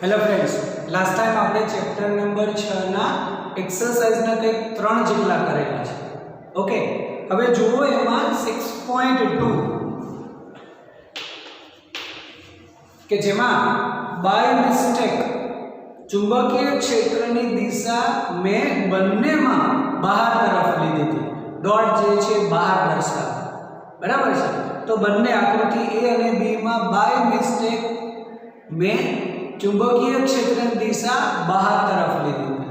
Hello friends, last time આપણે chapter number 6 ના એક્સરસાઇઝના કંઈક 3 જેટલા કરેલા છે. ઓકે, હવે જુઓ એમાં 6.2 કે જેમાં બાય મિસ્ટેક ચુંબકીય ક્ષેત્રની દિશા મેં બંનેમાં બહાર તરફ લીધી હતી. ડોટ જે છે બહાર દર્શાવે, બરાબર છે. તો બંને આકૃતિ A અને B માં બાય મિસ્ટેક મેં चुंबकीय क्षेत्र की दिशा बाहर तरफ लीधी थी,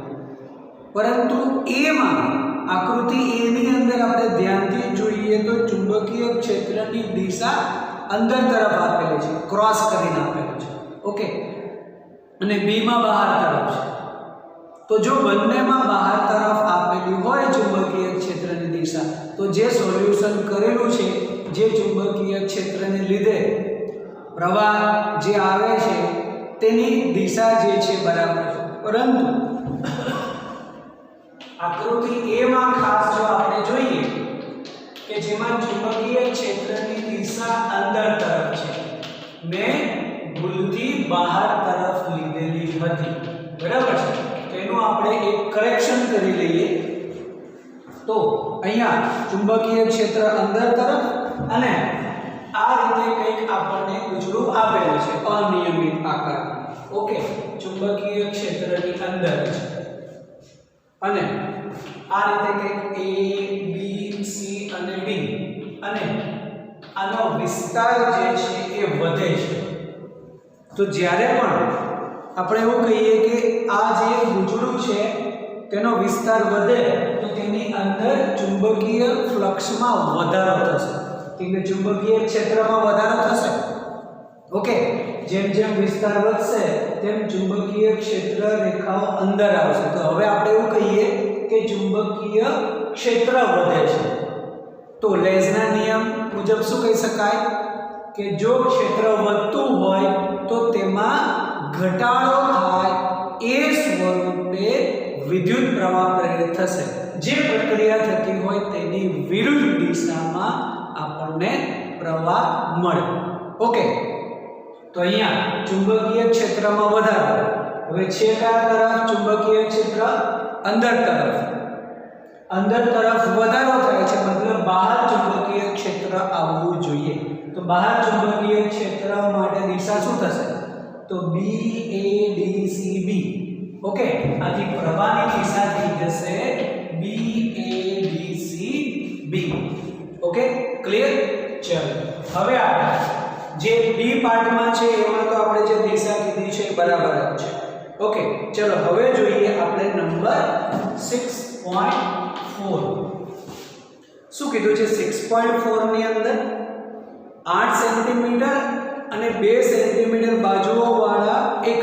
परंतु ए में आकृति ए नी अंदर આપણે ધ્યાનથી જોઈએ તો चुंबकीय क्षेत्र की दिशा अंदर तरफ આપેલી છે, ક્રોસ કરીને આપેલું છે. ઓકે, અને બી માં બહાર તરફ છે. તો જો બંનેમાં બહાર તરફ આપેલી હોય चुंबकीय क्षेत्रની દિશા, તો જે સોલ્યુશન કરેલું છે જે चुंबकीय क्षेत्रને લીધે પ્રવાહ જે આવે છે તેની દિશા જે છે બરાબર છે. પરંતુ આકૃતિ A માં ખાસ જો આપણે જોઈએ કે જેમાં ચુંબકીય ક્ષેત્રની દિશા અંદર તરફ છે, મેં ભૂલથી બહાર તરફ લીધેલી હતી, બરાબર છે. તો એનું આપણે એક કરેક્શન કરી લઈએ. તો અહીંયા ચુંબકીય ક્ષેત્ર અંદર તરફ અને આ રીતે કંઈક આપણને ગુજરું આપેલું છે અનિયમિત આકાર. ઓકે, ચુંબકીય ક્ષેત્રની અંદર છે અને આ રીતે કંઈક A B C અને D અને આનો વિસ્તાર જે છે એ વધે છે. તો જ્યારે પણ આપણે એવું કહીએ કે આ જે ગુજરું છે તેનો વિસ્તાર વધે તો તેની અંદર ચુંબકીય ફ્લક્સમાં વધારો થશે, કે ચુંબકીય ક્ષેત્રમાં વધારો થશે. ઓકે, જેમ જેમ વિસ્તાર વધશે તેમ ચુંબકીય ક્ષેત્ર રેખાઓ અંદર આવશે. તો હવે આપણે એવું કહીએ કે ચુંબકીય ક્ષેત્ર વધે છે. તો લેઝના નિયમ મુજબ શું કહી શકાય કે જો ક્ષેત્ર વધતું હોય તો તેમાં ઘટાડો થાય એ સ્વરૂપે વિદ્યુત પ્રવાહ પ્રેરિત થશે. જે પ્રક્રિયા થતી હોય તેની વિરુદ્ધ દિશામાં આપણને પ્રવાહ મળે. ઓકે, તો અહીંયા ચુંબકીય ક્ષેત્રમાં વધારો. હવે છે કયા તરફ? ચુંબકીય ક્ષેત્ર અંદર તરફ. અંદર તરફ વધારો થાય છે, મતલબ બહાર ચુંબકીય ક્ષેત્ર આવવું જોઈએ. તો બહાર ચુંબકીય ક્ષેત્ર માટે દિશા શું થશે? તો B A D C B. Okay, આથી પ્રવાહની દિશા થઈ જશે B A D C B. Okay, clear? ચલો હવે આપણે જે બી પાર્ટમાં છે એમાં તો આપણે જે દિશા કીધી છે બરાબર જ છે. ઓકે, ચલો હવે જોઈએ આપણે નંબર 6.4. શું કીધું છે 6.4 ની અંદર? 8 સેન્ટીમીટર અને 2 સેન્ટીમીટર બાજુઓ વાળા એક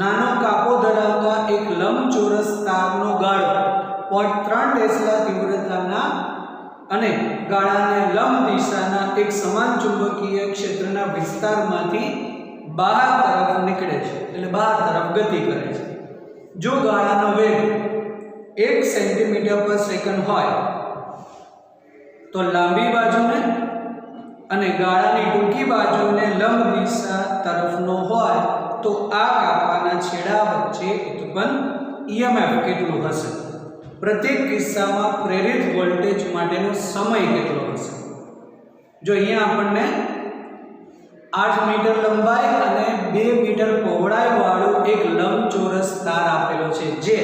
નાનો કાપો ધરાવતા એક લંબચોરસ તારનો ગાળો 0.3 ટેસ્લા તીવ્રતાના અને ગાળાને લંબ દિશાના એક સમાન ચુંબકીય ક્ષેત્રના વિસ્તારમાંથી બહાર તરફ નીકળે છે, એટલે બહાર તરફ ગતિ કરે છે. જો ગાળાનો વેગ 1 સેન્ટીમીટર પર સેકન્ડ હોય તો લાંબી બાજુને અને ગાળાની ટૂંકી બાજુને લંબ દિશા તરફનો હોય તો આ કાપાના છેડા વચ્ચે ઉત્પન્ન EMF કેટલું હશે? પ્રત્યેક કિસ્સામાં પ્રેરિત વોલ્ટેજ માટેનો સમય કેટલો હશે? જો અહીંયા આપણને 8 મીટર લંબાઈ અને 2 મીટર પહોળાઈ વાળું એક લંબચોરસ તાર આપેલો છે જે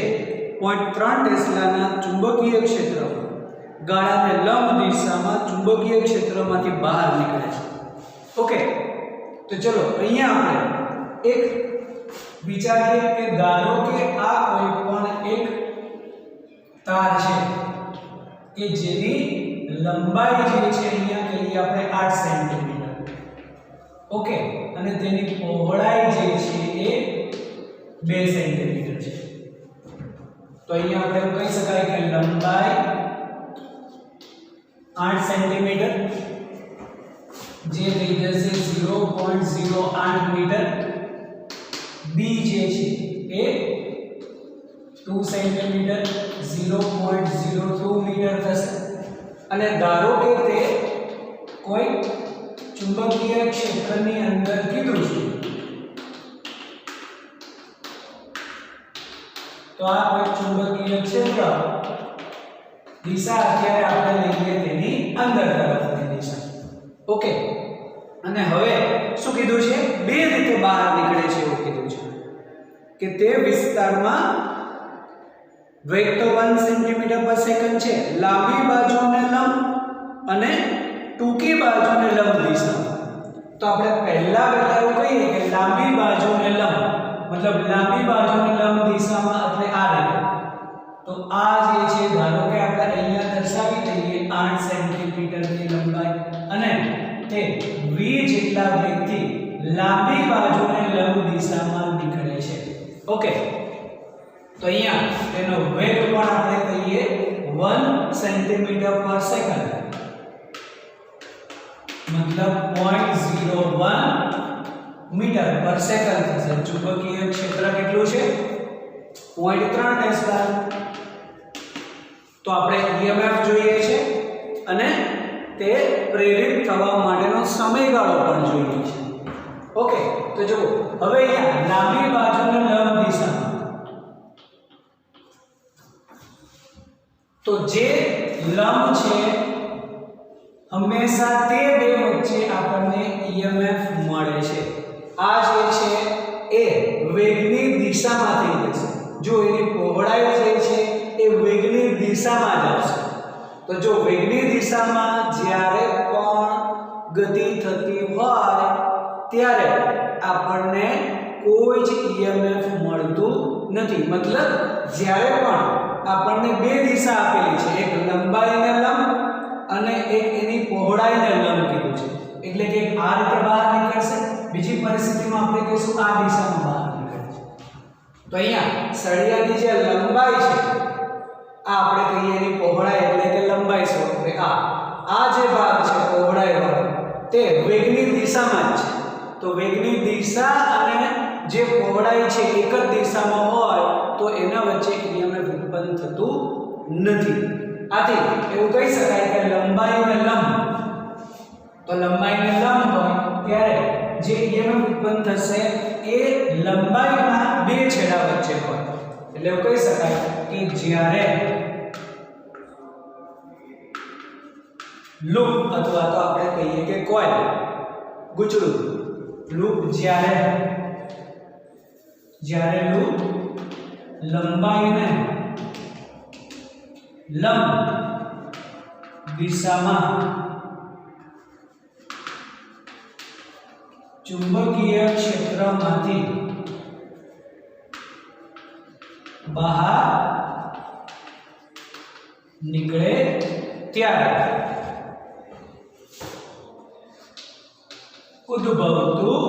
0.3 ટેસ્લાના ચુંબકીય ક્ષેત્રમાં ગાળાને લંબ દિશામાં ચુંબકીય ક્ષેત્રમાંથી બહાર નીકળે છે. ઓકે, તો ચલો અહીંયા આપણે એક વિચારીએ કે ધારો કે આ કોઈ પણ એક તાર છે કે જેની લંબાઈ જે છે અહીંયા કહીએ આપણે 8 સેન્ટીમીટર. ઓકે, અને તેની પહોળાઈ જે છે એ 2 સેન્ટીમીટર છે. તો અહીંયા આપણે કહી શકાય કે લંબાઈ 8 સેન્ટીમીટર જે થઈ જશે 0.08 મીટર. બી જે છે એ 2 સેન્ટીમીટર 0.02 મીટર થશે. અને ધારો કે તે કોઈ ચુંબકીય ક્ષેત્રની અંદર કીધું છે તો આ કોઈ ચુંબકીય ક્ષેત્ર દિશા અત્યારે આપણે લઈએ તેની અંદર તરફની દિશા. ઓકે, અને હવે શું કીધું છે? બે રીતે બહાર નીકળે છે એવું કીધું છે કે તે વિસ્તારમાં વેગ તો 1 સેન્ટીમીટર પર સેકન્ડ છે, લાંબી બાજુને લંબ અને ટૂંકી બાજુને લંબ દિશામાં. તો આપણે પહેલા એવું કહીએ કે લાંબી બાજુને લંબ, મતલબ લાંબી બાજુને લંબ દિશામાં એટલે આ રીતે. તો આ જે છે ધારો કે આપણે અહીંયા દર્શાવી દઈએ 8 સેન્ટીમીટરની લંબાઈ અને તે v જેટલા વેગથી લાંબી બાજુને લંબ દિશામાં નીકળે છે. ઓકે, તો અહીંયા તેનો વેગ પણ આપણે કહીએ 1 સેન્ટીમીટર પર સેકન્ડ, મતલબ 0.01 મીટર પર સેકન્ડ થશે. ચુંબકીય ક્ષેત્ર કેટલું છે? 0.3 ટેસ્લા. તો આપણે EMF જોઈએ છે અને તે પ્રેરિત થવા માટેનો સમયગાળો પણ જોઈએ છે. ઓકે, તો જુઓ હવે અહીંયા લાંબી બાજુને લંબ દિશામાં, તો જે લંબ છે હંમેશા તે બે વચ્ચે આપણને EMF મળે છે. આ જે છે એ વેગની દિશામાંથી જશે. જો એની પહોળાઈ જે છે એ વેગની દિશામાં જ આવશે. તો જો વેગની દિશામાં જ્યારે પણ ગતિ થતી હોય ત્યારે આપણને કોઈ જ EMF મળતું નથી. મતલબ જ્યારે પણ આપણને બે દિશા આપેલી છે, એક લંબાઈને લંબ અને એક એની પહોળાઈને લંબ કીધું છે, એટલે કે આ રીતે બહાર નીકળશે, બીજી પરિસ્થિતિમાં આપણે કહીશું આ દિશામાં બહાર નીકળે છે. તો અહીંયા સળિયાની જે લંબાઈ છે આ આપણે કહીએ એની પહોળાઈ એટલે કે લંબાઈ સ્વરૂપે આ જે ભાગ છે પહોળાઈ વાળો તે વેગની દિશામાં જ છે. તો વેગની દિશા અને જે પહોળાઈ છે એક જ દિશામાં હોય તો એના વચ્ચે EMF ઉત્પન્ન થતું નથી. આથી એવું કહી શકાય કે લંબાઈને લંબ, તો લંબાઈને લંબ હોય ત્યારે જે EMF ઉત્પન્ન થશે એ લંબાઈના બે છેડા વચ્ચે હોય. એટલે એવું કહી શકાય કે જ્યારે લૂપ અથવા તો આપણે કહીએ કે કોઇલ, ગુચડું, લૂપ જ્યારે લૂપ લંબાઈને લંબ દિશામાં ચુંબકીય ક્ષેત્રમાંથી બહાર નીકળે ત્યારે ઉદ્ભવતું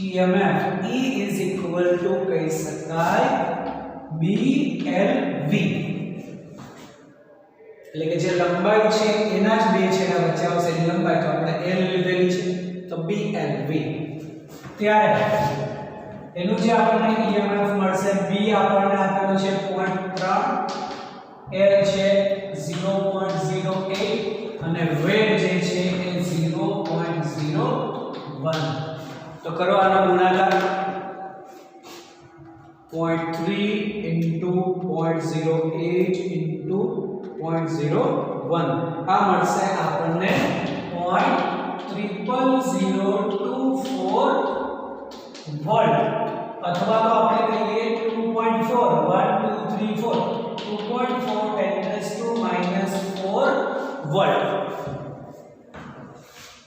EMF E is equal to કહી શકાય BLV, એટલે કે જે લંબાઈ છે એના જ બે છેડા વચ્ચે આવશે એની લંબાઈ, તો આપણે L લીધેલી છે તો BLV. ત્યારે એનું જે આપણને EMF મળશે, B આપણને આપેલું છે 0.3, L છે 0.08 અને વેગ જે છે એ 0.01. તો કરો આનો ગુણાકાર, 0.3 into 0.08 into 0.01 આ મળશે આપણને 0.0024 વોલ્ટ, અથવા તો આપણે કહીએ 2.4 1 2 3 4 2.4 10⁻⁴ વોલ્ટ.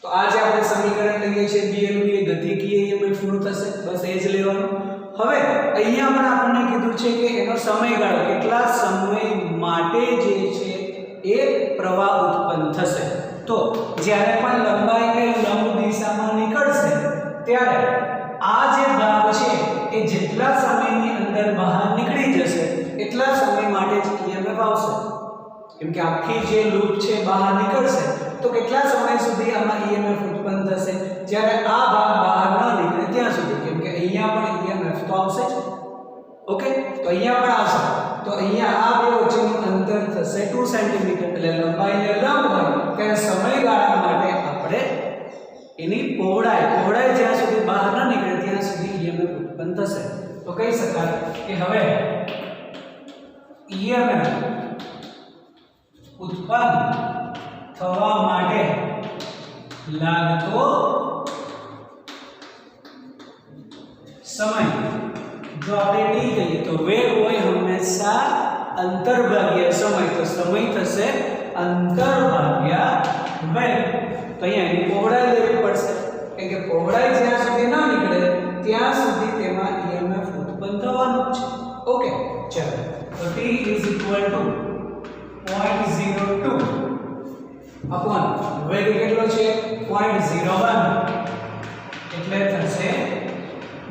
તો આ જે આપણે સમીકરણ લઈએ છીએ BLV એ ગતિકીય EMF નું થશે, બસ એ જ લેવાનું. હવે અહીંયા પણ આપણને કીધું છે કે એનો સમયગાળો કેટલા સમય માટે જે છે એ પ્રવાહ ઉત્પન્ન થશે. તો જ્યારે પણ લંબાઈને લંબ દિશામાં નીકળશે ત્યારે આ જે ભાગ છે એ જેટલા સમયની અંદર બહાર નીકળી જશે એટલા સમય માટે જ EMF આવશે. કેમ કે આખી જે લૂપ છે બહાર નીકળશે તો કેટલા સમય સુધી આમાં EMF ઉત્પન્ન થશે? જ્યારે આ ભાગ બહાર ન નીકળે ત્યાં સુધી. કેમ કે અહીંયા પણ EMF તો આવશે જ. ઓકે, તો અહીંયા પણ આવશે. તો અહીંયા આ બે વચ્ચેનું અંતર થશે 2 સેન્ટીમીટર, એટલે લંબાઈને લંબ હોય ત્યારે સમયગાળા માટે આપણે એની પહોળાઈ જ્યાં સુધી બહાર ન નીકળે ત્યાં સુધી EMF ઉત્પન્ન થશે. તો કહી શકાય કે હવે EMF ઉત્પન્ન થવા માટે લાગતો સમય, જો આપણે t કહીએ તો વેગ હોય હંમેશા અંતર ભાગ્યા સમય, તો સમય થશે અંતર ભાગ્યા વેગ. તો અહીંયા એની પહોળાઈ લેવી પડશે, કારણ કે પહોળાઈ જ્યાં સુધી ના નીકળે ત્યાં સુધી તેમાં EMF ઉત્પન્ન થવાનું છે. ઓકે, ચાલો તો t = 0.02 અપોન વેગ કેટલો છે 0.01 એટલે થશે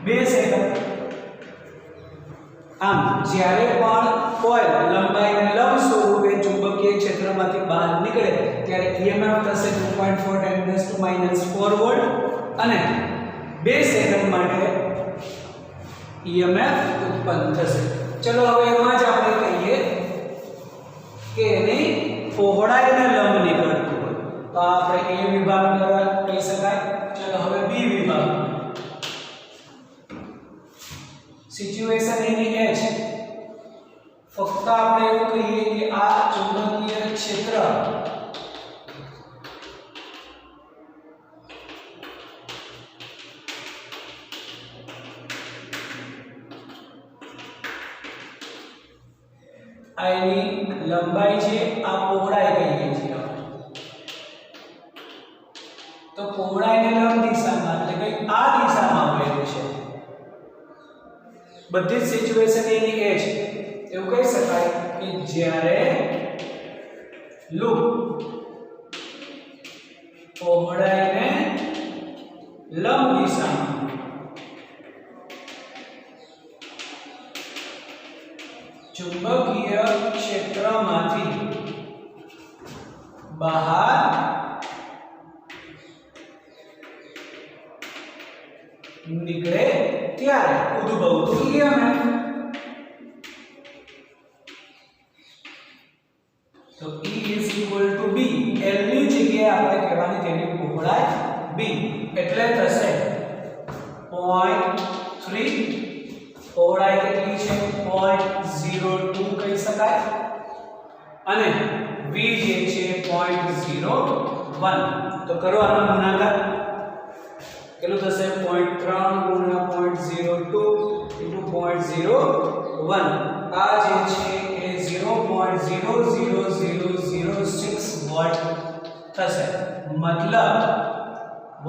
2 સેકન્ડ. આમ જ્યારે પણ કોઇલ લંબાઈને લંબ સ્વરૂપે ચુંબકીય ક્ષેત્રમાંથી બહાર નીકળે ત્યારે EMF થશે 2.4 × 10⁻⁴ વોલ્ટ અને 2 સેકન્ડ માટે EMF ઉત્પન્ન થશે. ચલો હવે એમાં જ આપણે કહીએ કે એની પહોળાઈને લંબ નીકળતું હોય તો આપણે A વિભાગ દ્વારા કહી શકાય. ચલો હવે B વિભાગ. સિચ્યુએશન એની એ છે, ફક્ત આપણે એવું કહીએ કે આ ચુંબકીય ક્ષેત્ર આની લંબાઈ છે, આ પહોળાઈ કહીએ છીએ. તો પહોળાઈને લંબ દિશામાં એટલે કે આ દિશામાં વહેલું છે. બધી જ સિચ્યુએશન એની એ છે. એવું કહી શકાય કે જ્યારે લૂપ પહોળાઈને લંબ દિશામાં ચુંબકીય ક્ષેત્રમાંથી બહાર નીકળે ત્યારે ઉદ્ભવતું EMF. તો E = B. L ની જગ્યાએ આપણે કહેવાની તેની પહોળાઈ B એટલે થશે 0.3. પહોળાઈ કેટલી છે 0.02 કહી શકાય અને V જે છે 0.01. તો કરો આનો ગુણાકાર, કેટલું થશે 0.3 × 0.02 × 0.01. આ જે છે એ 0.00006 વોટ થશે. મતલબ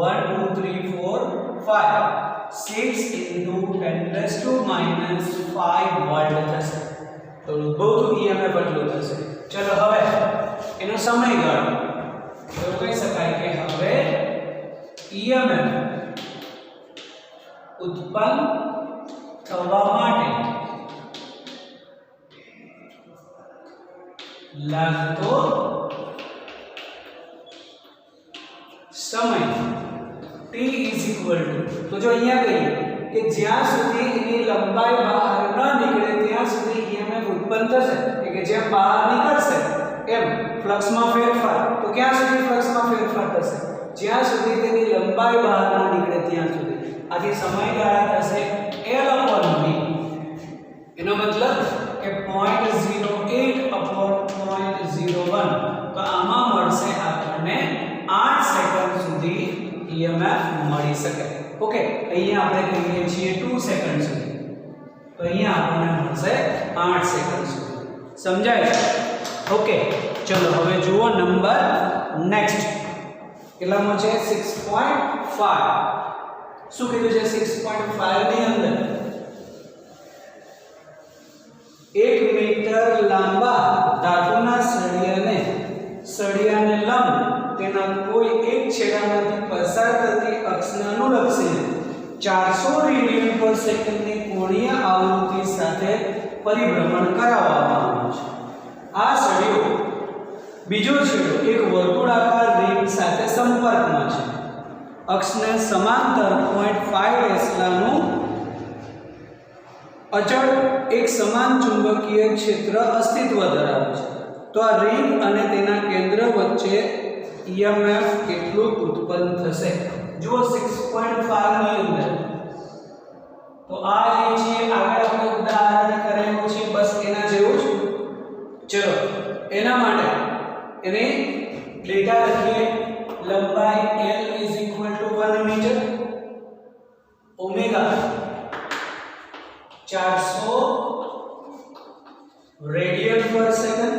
1 2 3 4 5 6 × 10⁻⁵ વોલ્ટ થશે. તો ઉદ્ભવતું EMF એટલું થશે. ચલો હવે એનો સમયગાળો તો કહી શકાય કે હવે EMF ઉત્પન્ન થવા માટે લાગતો સમય t = તો જો અહીંયા કહીએ કે જ્યાં સુધી એની લંબાઈ બહાર ન નીકળે ત્યાં સુધી EMF ઉત્પન્ન થશે, કે જેમ બહાર નીકળશે એમ ફ્લક્સમાં ફેરફાર. તો ક્યાં સુધી ફ્લક્સમાં ફેરફાર થશે જ્યાં સુધી તેની લંબાઈ બહાર ન નીકળે ત્યાં સુધી. આથી સમયગાળા થશે L/V. એનો મતલબ કે 0.08/0.01. તો આમાં મળશે આપણને 8 સેકન્ડ સુધી EMF મળી શકે. ઓકે, અહીંયા આપણે કહીએ છીએ 2 સેકન્ડ સુધી, તો અહીંયા આપણને મળશે 8 સેકન્ડ સુધી. સમજાય છે? ઓકે, ચલો હવે જુઓ નંબર નેક્સ્ટ. કેટલામો છે 6.5. શું કીધું છે 6.5 ની અંદર 1 મીટર લાંબા ધાતુના સળિયાને લંબ તેના કોઈ એક છેડામાંથી પસાર થતી અક્ષને અનુલક્ષીને 400 રેડિયન/સેકન્ડ ની કોણીય આવૃત્તિ સાથે પરિભ્રમણ કરાવવામાં આવે છે. આ સળિયો બીજો છેડો એક વર્તુળાકાર રિંગ સાથે સંપર્કમાં છે. અક્ષને સમાંતર 0.5 ટેસ્લાનું અચળ એક સમાન ચુંબકીય ક્ષેત્ર અસ્તિત્વ ધરાવે છે. તો આ રિંગ અને તેના કેન્દ્ર વચ્ચે EMF કેટલું ઉત્પન્ન થશે? જુઓ 6.5 ની અંદર તો આ જે છે આગળ આપણે ઉદાહરણ કરેલું છે બસ એના જેવું જ. ચલો એના માટે એને ડેટા લખીએ. લંબાઈ L = 1 મીટર, ઓમેગા 400 રેડિયન પર સેકન્ડ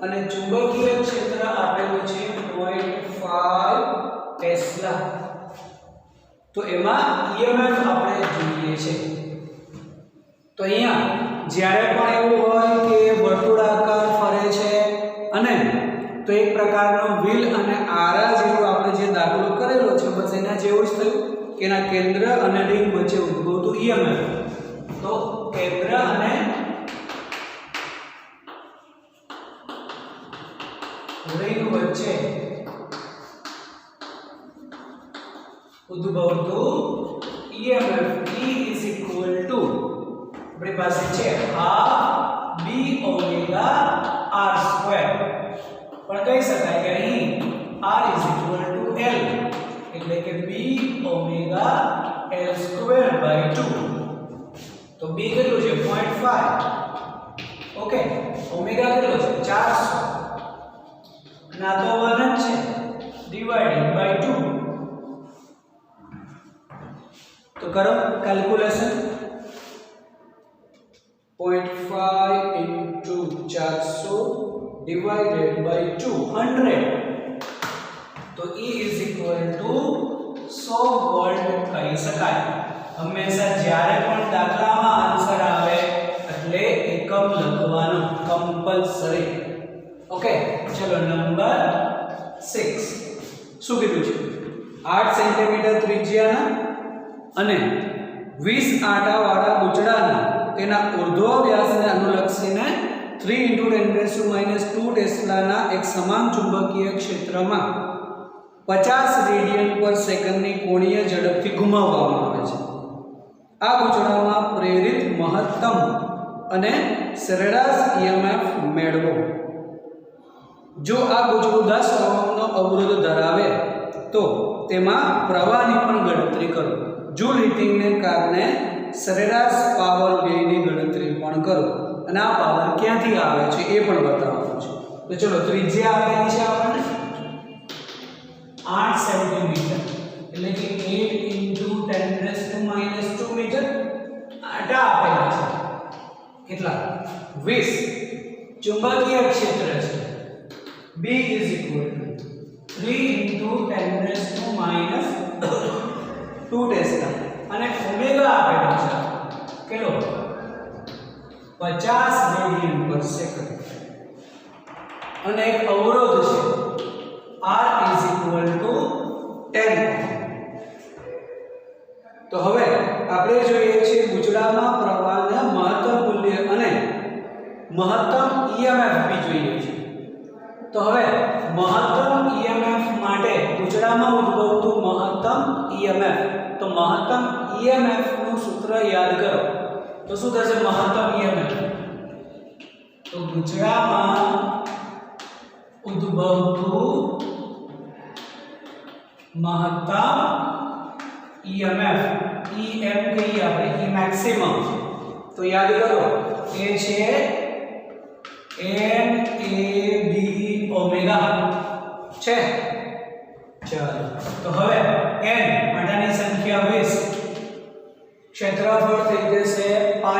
અને ચુંબકીય ક્ષેત્ર આપેલું છે 0.5 ટેસ્લા. તો એમાં EMF આપણે જોઈએ છે. તો અહીંયા જ્યારે પણ એવું હોય કે વર્તુળાકાર ફરે છે અને તો એક પ્રકારનો વ્હીલ અને આરા જેવો આપણે જે દાખલો કરેલો છે બસ એના જેવું જ થયું કે એના કેન્દ્ર અને રિંગ વચ્ચે ઉદ્ભવતું EMF. તો કેન્દ્ર અને રિંગ વચ્ચે ઉદ્ભવતું EMF E = આપણી પાસે છે ½ B ઓમેગા r². પણ કહી શકાય કે અહીં r = L એટલે કે B ઓમેગા L²/2. તો B કેટલું છે 0.5. ઓકે, ઓમેગા કેટલો છે 400 ના તો 1 જ છે / 2. તો કરો કેલ્ક્યુલેશન. 0.5 * 400 / 200. તો E = 100 વોલ્ટ કહી શકાય. હંમેશા જ્યારે પણ દાખલામાં આન્સર આવે એટલે એકમ લખવાનો કમ્પલસરી. ઓકે, ચલો નંબર 6. શું કીધું છે? 8 સેન્ટીમીટર ત્રિજ્યાના અને 20 આંટાવાળા બુચડાના તેના ઉર્ધ્વ વ્યાસને અનુલક્ષીને 3 × 10⁻² ટેસ્લાના એક સમાન ચુંબકીય ક્ષેત્રમાં 50 રેડિયન પર સેકન્ડની કોણીય ઝડપથી ઘુમાવવામાં આવે છે. આ બુચડામાં પ્રેરિત મહત્તમ અને સરેરાશ EMF મેળવો. જો આ બુચડું 10 ઓહ્મનો અવરોધ ધરાવે તો તેમાં પ્રવાહની પણ ગણતરી કરો. જૂલ હીટિંગને કારણે સરેરાશ પાવર વ્યયની ગણતરી પણ કરો અને આ પાવર ક્યાંથી આવે છે એ પણ બતાવવાનું છે. તો ચલો ત્રિજ્યા આપેલી છે આપણને 8 સેન્ટીમીટર એટલે કે 8 × 10⁻² મીટર. આટા આપેલા છે કેટલા 20. ચુંબકીય ક્ષેત્ર છે B = 3 × 10⁻² ટેસ્લા અને ઓમેગા આપેલો છે કેટલો 50 રેડિયન પર સેકન્ડ અને એક અવરોધ છે R = 10. તો હવે આપણે જોઈએ છીએ બુચડામાં પ્રવાહના મહત્તમ મૂલ્ય અને મહત્તમ EMF બી જોઈએ છે. તો હવે મહત્તમ EMF માટે બુચડામાં ઉદ્ભવતું મહત્તમ EMF. તો મહત્તમ EMF નું સૂત્ર યાદ કરો. તો શું થશે મહત્તમ EMF? તો બુચડામાં ઉદ્ભવતું મહત્તમ EMF EM કહીએ આપણે E maximum. તો યાદ કરો એ છે NAB ઓમેગા છે. ચાલો તો હવે n આંટાની સંખ્યા 20, ક્ષેત્રફળ થઈ જશે πr².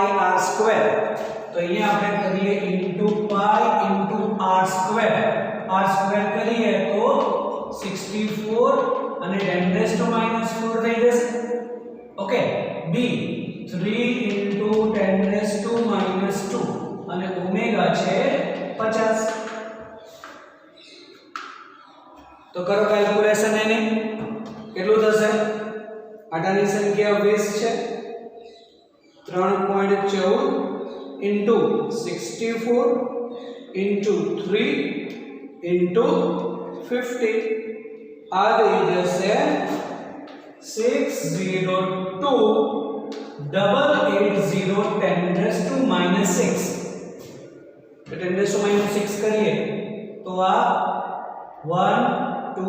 તો અહીંયા આપણે કરીએ * π * r². r² કરીએ તો 64 અને 10⁻⁴ થઈ જશે. ઓકે, b 3 × 10⁻² અને ઓમેગા છે 50. તો કરો કેલ્ક્યુલેશન એની કેટલું થશે? આટાની સંખ્યા 20 છે 3.14 * 64 * 3 * 50 આ થઈ જશે 602,880 10⁻⁶. તો 10⁻⁶ કરીએ તો આ 1 2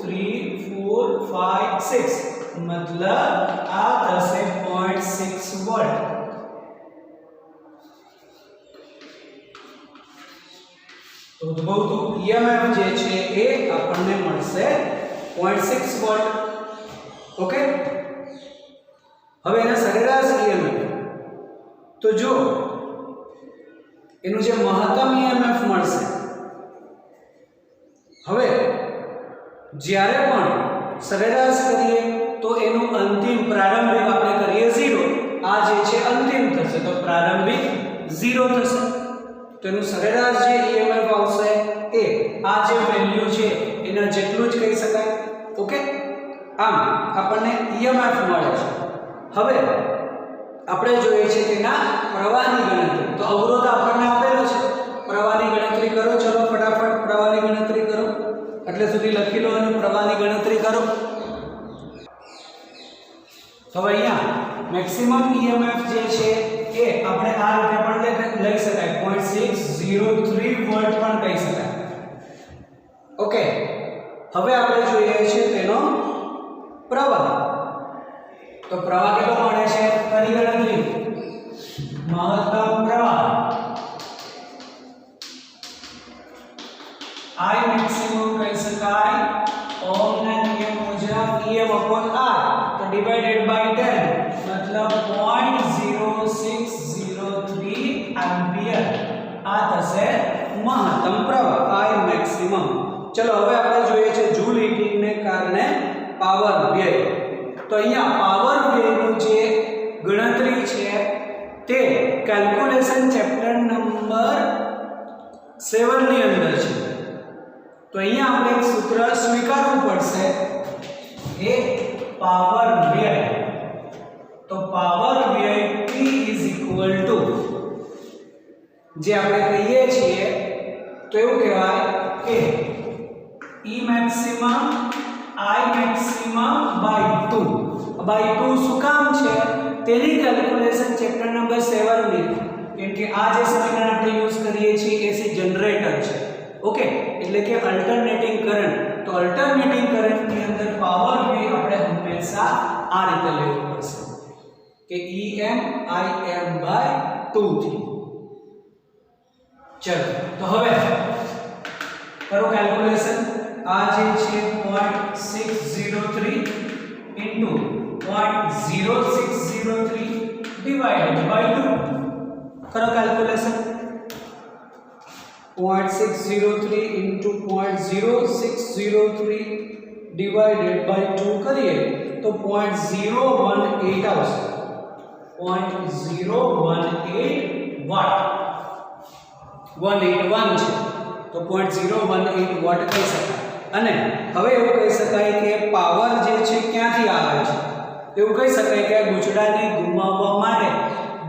3 4 5 6 મતલબ આ થશે 0.6 0.6 વોલ્ટ. તો ઉદ્ભવતું EMF જે છે એ આપણને મળશે 0.6 વોલ્ટ. ઓકે, હવે એના સરેરાશ EMF તો જો એનું જે મહત્તમ EMF મળશે, હવે જ્યારે પણ સરેરાશ કરીએ તો એનું અંતિમ પ્રારંભિક આપણે કરીએ 0, આ જે છે અંતિમ થશે તો પ્રારંભિક 0 થશે. તો એનું સરેરાશ જે EMF આવશે એ આ જે વેલ્યુ છે એના જેટલું જ કહી શકાય. ઓકે, આમ આપણને EMF મળે છે. હવે આપણે જોઈએ છે તેના પ્રવાહની ગણતરી. તો અવરોધ આપણને આપેલો છે, પ્રવાહની ગણતરી કરો. ચલો ફટાફટ પ્રવાહની ગણતરી કરો, એટલે સુધી લખી લો અને પ્રવાહની ગણતરી કરો. તો અહીંયા મેક્સિમમ EMF જે છે એ આપણે આ રીતે પણ લઈ શકાય, 0.603 વોલ્ટ પણ કહી શકાય. ઓકે, હવે આપણે જોઈએ છે તેનો પ્રવાહ. તો પ્રવાહ કેટલો મળે છે કરી ગણતરી. મહત્તમ પ્રવાહ I maximum કહી શકાય ઓહમના નિયમ મુજબ EM upon R, તો ડિવાઇડેડ બાય 10 મતલબ 0.0603 એમ્પિયર. આ થશે મહત્તમ પ્રવાહ I maximum. ચલો હવે આપણે જોઈએ છે જૂલ હીટિંગ ને કારણે પાવર વ્યય. તો અહીંયા પાવર વ્યયનું જે ગણતરી છે તે કેલ્ક્યુલેશન ચેપ્ટર નંબર 7 ની અંદર છે. તો અહીંયા આપણે એક સૂત્ર સ્વીકારવું પડશે, એ પાવર વ્યય. તો પાવર વ્યય P = જે આપણે કહીએ છીએ તો એવું કહેવાય કે E maximum I maximum by 2 શું કામ છે તેની કેલ્ક્યુલેશન ચેપ્ટર નંબર 7 ની, કેમ કે આ જે સમીકરણ આપણે યુઝ કરીએ છીએ એ છે જનરેટર છે. ઓકે, એટલે કે અલ્ટરનેટિંગ કરંટ. તો અલ્ટરનેટિંગ કરંટ ની અંદર પાવર વ્યય આપણે હંમેશા આ રીતે લેવું પડશે કે EM IM by 2 થી. ચલો તો હવે કરો કેલ્ક્યુલેશન. આ જે છે 0.603 into 0.0603 divided by 2. કરો કેલ્ક્યુલેશન. 0.603 into 0.0603 divided by 2 કરીએ તો 0.018 આવશે. 0.018 વોટ. 181 છે તો 0.018 વોટ કહી શકાય. અને હવે એવું કહી શકાય કે પાવર જે છે ક્યાંથી આવે છે, એવું કહી શકાય કે આ ગૂંચડાને ગુમાવવા માટે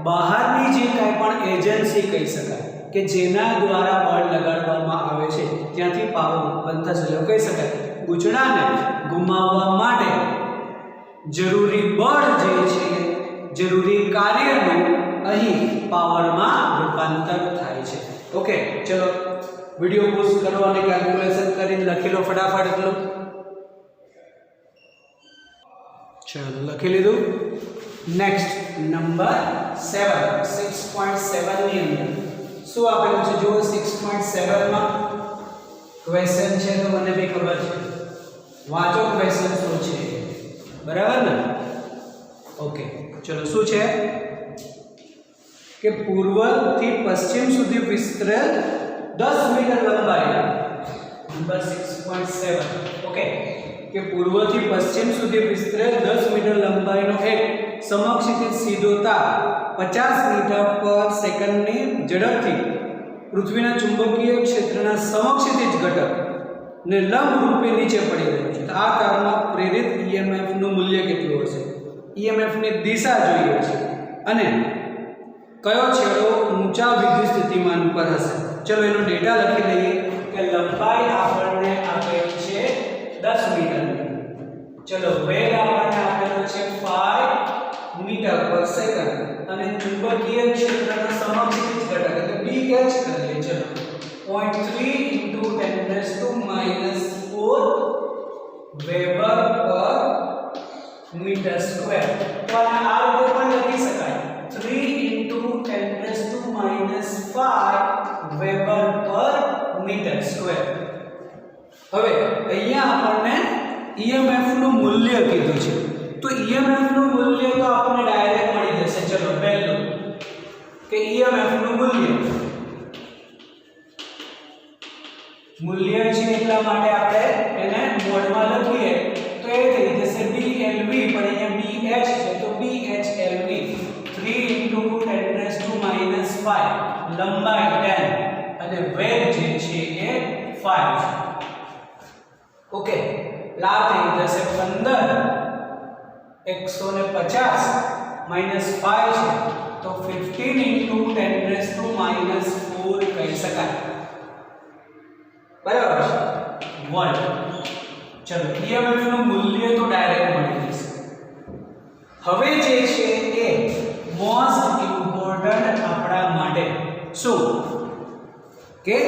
બહારની જે કાંઈ પણ એજન્સી કહી શકાય કે જેના દ્વારા બળ લગાડવામાં આવે છે ત્યાંથી પાવર ઉત્પન્ન થશે. એવું કહી શકાય ગૂંચડાને ગુમાવવા માટે જરૂરી બળ જે છે, જરૂરી કાર્યનું અહીં પાવરમાં રૂપાંતર થાય છે. ઓકે, ચલો વિડિયો પોઝ કરો અને કેલ્ક્યુલેશન કરીને લખી લો ફટાફટ એટલું. ચલો લખી લીધું. નેક્સ્ટ નંબર 7, 6.7 ની અંદર શું આપેલું છે જો 6.7 માં ક્વેશ્ચન છે તો મને બી ખબર છે, વાંચો ક્વેશ્ચન શું છે, બરાબર ને. ઓકે, ચલો શું છે કે પૂર્વથી પશ્ચિમ સુધી વિસ્તરેલ 10 મીટર લંબાઈ. નંબર 6.7. ઓકે, કે પૂર્વથી પશ્ચિમ સુધી વિસ્તરેલ 10 મીટર લંબાઈનો એક સમક્ષિતિજ સીધો તાર 50 મીટર પર સેકન્ડની ઝડપથી પૃથ્વીના ચુંબકીય ક્ષેત્રના સમક્ષિતિજ ઘટક ને લંબ રૂપે નીચે પડી રહ્યો છે. આ તારમાં પ્રેરિત EMF નું મૂલ્ય કેટલું હશે? EMF ની દિશા જોઈએ છે અને કયો છેડો ઊંચા વિદ્યુત સ્થિતિમાન પર હશે. ચલો એનો ડેટા લખી લઈએ કે લંબાઈ આપણને આપેલી છે 10 મીટર. ચલો વેગ આપણને આપેલો છે 5 મીટર પર સેકન્ડ અને ચુંબકીય ક્ષેત્રના સમક્ષિતિજ ઘટક એટલે BH કરીએ. ચલો 0.3 × 10⁻⁴ વેબર પર मीटर स्क्वेर। तो आने आ રીતે પણ લખી શકાય 3 × 10⁻⁵ વેબર પર મીટર સ્ક્વેર। હવે અહીંયા આપણને EMF નું મૂલ્ય કીધું છે, તો EMF નું મૂલ્ય તો આપણને ડાયરેક્ટ મળી જશે। ચલો પહેલું કે EMF નું મૂલ્ય છે એટલા માટે આપણે એને મોડમાં લખીએ તો એ થઈ જશે BLV, પણ અહીંયા BH છે તો BHLV 3 × 10⁻⁵, લંબાઈ 10 અને વેગ જે છે એ 5 છે। ઓકે, લાભ થઈ જશે 15 150 -5 છે તો 15 × 10⁻⁴ કહી શકાય, બરાબર છે, વોલ્ટ। ચલો EMF નું મૂલ્ય તો ડાયરેક્ટ મળી જશે। હવે જે છે એ મોસ્ટ ઇમ્પોર્ટન્ટ આપણા માટે શું કે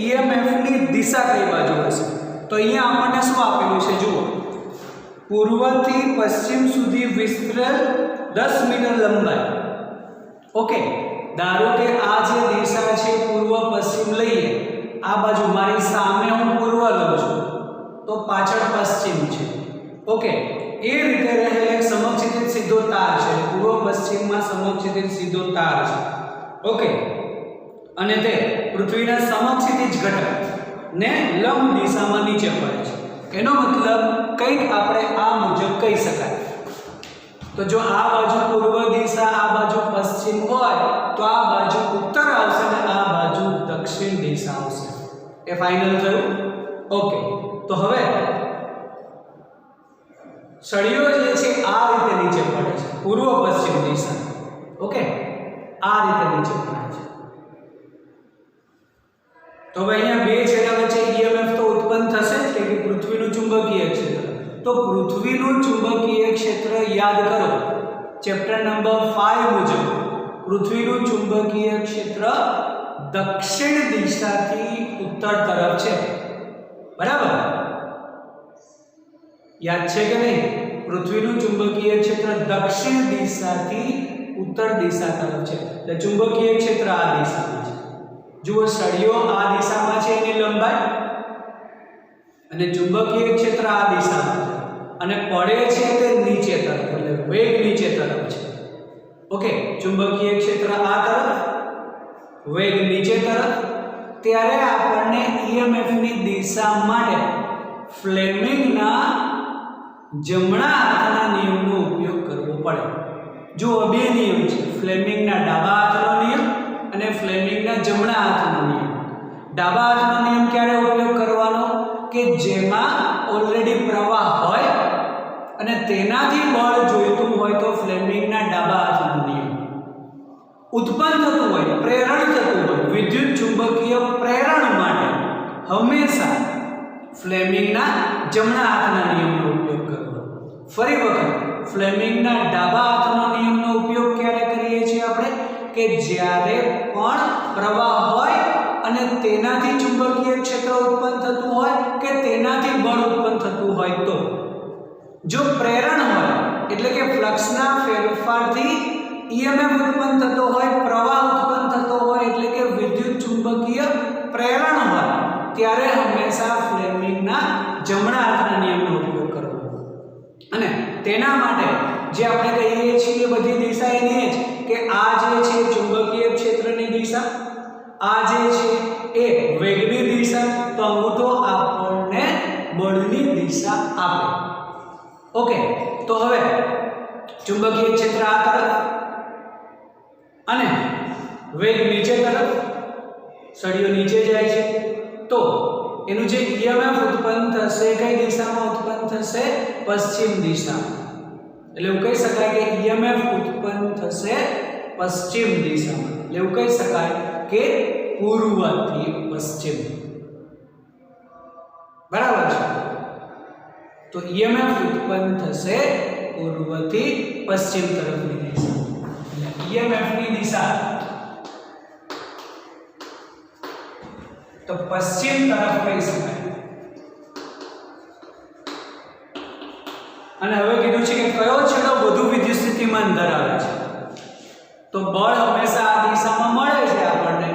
EMF ની દિશા કઈ બાજુ હશે। તો અહીંયા આપણને શું આપેલું છે જુઓ, પૂર્વથી પશ્ચિમ સુધી વિસ્તરેલ 10 મીટર લંબાઈ। ઓકે, ધારો કે આ જે દિશા છે પૂર્વ પશ્ચિમ લઈએ, આ બાજુ મારી સામે હું પૂર્વ લઉં છું તો પાછળ પશ્ચિમ છે। ઓકે, એ રીતે રહેલ એક સમક્ષિતિજ સીધો તાર છે, પૂર્વ પશ્ચિમમાં સમક્ષિતિજ સીધો તાર છે। ઓકે, અને તે પૃથ્વીના સમક્ષિતિજ ઘટક ને લંબ દિશામાં નીચે પડે છે। એનો મતલબ કંઈક આપણે આ મુજબ કહી શકાય। તો જો આ બાજુ પૂર્વ દિશા, આ બાજુ પશ્ચિમ હોય તો આ બાજુ ઉત્તર આવશે અને આ બાજુ દક્ષિણ દિશા આવશે। એ ફાઇનલ થયું। ઓકે, તો હવે સળિયો જે છે આ રીતે નીચે પડે છે, પૂર્વ પશ્ચિમ દિશા। ઓકે, આ રીતે નીચે પડે છે। તો હવે અહીંયા બે છેડા વચ્ચે EMF તો ઉત્પન્ન થશે જ કે પૃથ્વીનું ચુંબકીય ક્ષેત્ર। તો પૃથ્વીનું ચુંબકીય ક્ષેત્ર યાદ કરો, ચેપ્ટર નંબર 5 મુજબ પૃથ્વીનું ચુંબકીય ક્ષેત્ર દક્ષિણ દિશાથી ઉત્તર તરફ છે, બરાબર? યાદ છે કે નહીં? પૃથ્વીનું ચુંબકીય ક્ષેત્ર દક્ષિણ દિશાથી ઉત્તર દિશા તરફ છે, એટલે ચુંબકીય ક્ષેત્ર આ દિશામાં છે। જુઓ, સળિયો આ દિશામાં છે એની લંબાઈ, અને ચુંબકીય ક્ષેત્ર આ દિશામાં છે અને પડે છે તે નીચે તરફ, એટલે વેગ નીચે તરફ છે। ઓકે, ચુંબકીય ક્ષેત્ર આ તરફ, વેગ નીચે તરફ। ત્યારે આપણને EMF ની દિશા માટે ફ્લેમિંગના જમણા હાથના નિયમનો ઉપયોગ કરવો પડે। જો બે નિયમ છે, ફ્લેમિંગના ડાબા હાથનો નિયમ અને ફ્લેમિંગના જમણા હાથનો નિયમ। ડાબા હાથનો નિયમ ક્યારે ઉપયોગ કરવાનો? કે જેમાં ઓલરેડી પ્રવાહ હોય અને તેનાથી બળ જોઈતું હોય તો ફ્લેમિંગના ડાબા હાથનો નિયમ। ઉત્પન્ન થતું હોય, પ્રેરણ થતું હોય, વિદ્યુત ચુંબકીય પ્રેરણ માટે હંમેશા ફ્લેમિંગના જમણા હાથના નિયમનો ઉપયોગ કરવો। ફરી વખત, ફ્લેમિંગના ડાબા હાથનો નિયમનો ઉપયોગ ક્યારે કરીએ છીએ આપણે? કે જ્યારે પણ પ્રવાહ હોય અને તેનાથી ચુંબકીય ક્ષેત્ર ઉત્પન્ન થતું હોય કે તેનાથી બળ ઉત્પન્ન થતું હોય તો। જો પ્રેરણ હોય એટલે કે ફ્લક્સના ફેરફારથી EMF ઉત્પન્ન થતો હોય, પ્રવાહ ઉત્પન્ન થતો હોય એટલે કે વિદ્યુત ચુંબકીય પ્રેરણ હોય, ત્યારે હંમેશા ફ્લેમિંગના જમણા હાથના નિયમનો ઉપયોગ કરવો। અને તેના માટે જે આપણે કહીએ છીએ બધી દિશા એની જ કે આ જે છે ચુંબકીય ક્ષેત્રની દિશા, આ જે છે એ વેગની દિશા, તો અંગૂઠો આપણને બળની દિશા આપે। ઓકે, તો હવે ચુંબકીય ક્ષેત્ર આ તરફ અને વેગ નીચે તરફ, સળિયો નીચે જાય છે તો એનું જે EMF ઉત્પન્ન થશે કઈ દિશામાં ઉત્પન્ન થશે? પશ્ચિમ દિશામાં। એટલે એવું કહી શકાય કે EMF ઉત્પન્ન થશે પશ્ચિમ દિશામાં, એટલે એવું કહી શકાય કે પૂર્વથી પશ્ચિમ, બરાબર છે? તો EMF ઉત્પન્ન થશે પૂર્વથી પશ્ચિમ તરફની દિશા, એટલે EMF ની દિશા તો પશ્ચિમ તરફ કહી શકાય। અને હવે કીધું છે કે કયો છેડો વધુ વિદ્યુત સ્થિતિમાન ધરાવે છે, તો બળ હંમેશા આ દિશામાં મળે છે આપણને,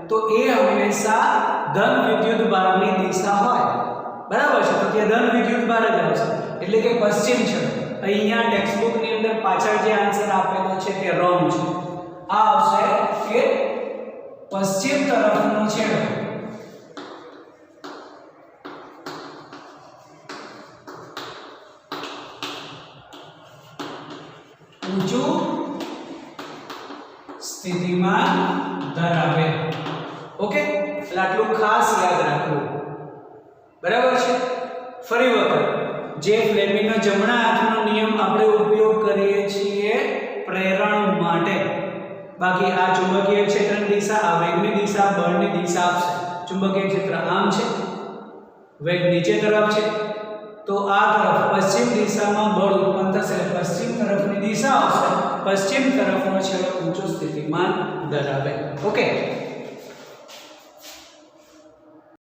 તો એ હંમેશા ધન વિદ્યુત ભારની દિશા હોય, બરાબર છે, તો ત્યાં ધન વિદ્યુત ભાર જ આવશે, એટલે કે પશ્ચિમ છેડો. અહીંયા ટેક્સ્ટ બુક ની અંદર પાછળ જે આન્સર આપેલો છે તે રોંગ છે. આ આવશે કે પશ્ચિમ તરફનો છેડો ઊંચું સ્થિતિમાન ધરાવે. ઓકે, એટલે આટલું ખાસ યાદ રાખવું, બરાબર છે. ફરી વખત, જે ફ્લેમિંગનો જમણા હાથનો નિયમ આપણે ઉપયોગ કરીએ છીએ પ્રેરણ માટે, બાકી આ ચુંબકીય ક્ષેત્રની દિશા, આ વેગની દિશા, બળની દિશા આપશે. ચુંબકીય ક્ષેત્ર આમ છે, વેગ નીચે તરફ છે, તો આ તરફ પશ્ચિમ દિશામાં બળ ઉત્પન્ન થશે, પશ્ચિમ તરફની દિશા આવશે, પશ્ચિમ તરફનો છેડો ઊંચો સ્થિતિમાન ધરાવે. ઓકે.